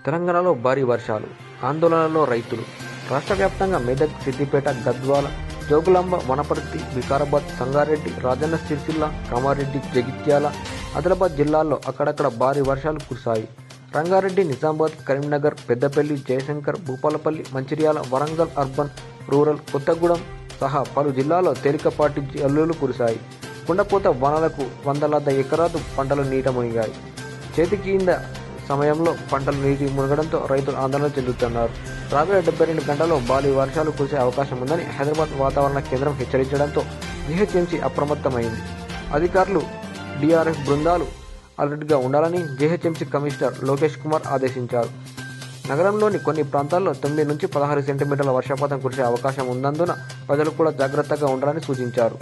తెలంగాణలో భారీ వర్షాలు, ఆందోళనలో రైతులు. రాష్ట్ర వ్యాప్తంగా మెదక్, సిద్దిపేట, గద్వాల, జోగులాంబ, వనపర్తి, వికారాబాద్, సంగారెడ్డి, రాజన్న సిరిసిల్ల, కామారెడ్డి, జగిత్యాల, ఆదిలాబాద్ జిల్లాల్లో అక్కడక్కడ భారీ వర్షాలు కురిశాయి. రంగారెడ్డి, నిజామాబాద్, కరీంనగర్, పెద్దపల్లి, జయశంకర్, భూపాలపల్లి, మంచిర్యాల, వరంగల్ అర్బన్, రూరల్, కొత్తగూడెం సహా పలు జిల్లాల్లో తేలికపాటి జల్లులు కురిశాయి. కుండపోత వానలకు వందలాది ఎకరాలు పంటలు నీట మునిగాయి. చేతికింద సమయంలో పంటలు నీటి మునగడంతో రైతులు ఆందోళన చెందుతున్నారు. రాబోయే 72 గంటల్లో భారీ వర్షాలు కురిసే అవకాశం ఉందని హైదరాబాద్ వాతావరణ కేంద్రం హెచ్చరించడంతో జీహెచ్ఎంసీ అప్రమత్తమైంది. అధికారులు, డిఆర్ఎఫ్ బృందాలు అలర్ట్గా ఉండాలని జీహెచ్ఎంసీ కమిషనర్ లోకేష్ కుమార్ ఆదేశించారు. నగరంలోని కొన్ని ప్రాంతాల్లో 9 నుంచి 16 సెంటీమీటర్ల వర్షపాతం కురిసే అవకాశం ఉన్నందున ప్రజలు కూడా జాగ్రత్తగా ఉండాలని సూచించారు.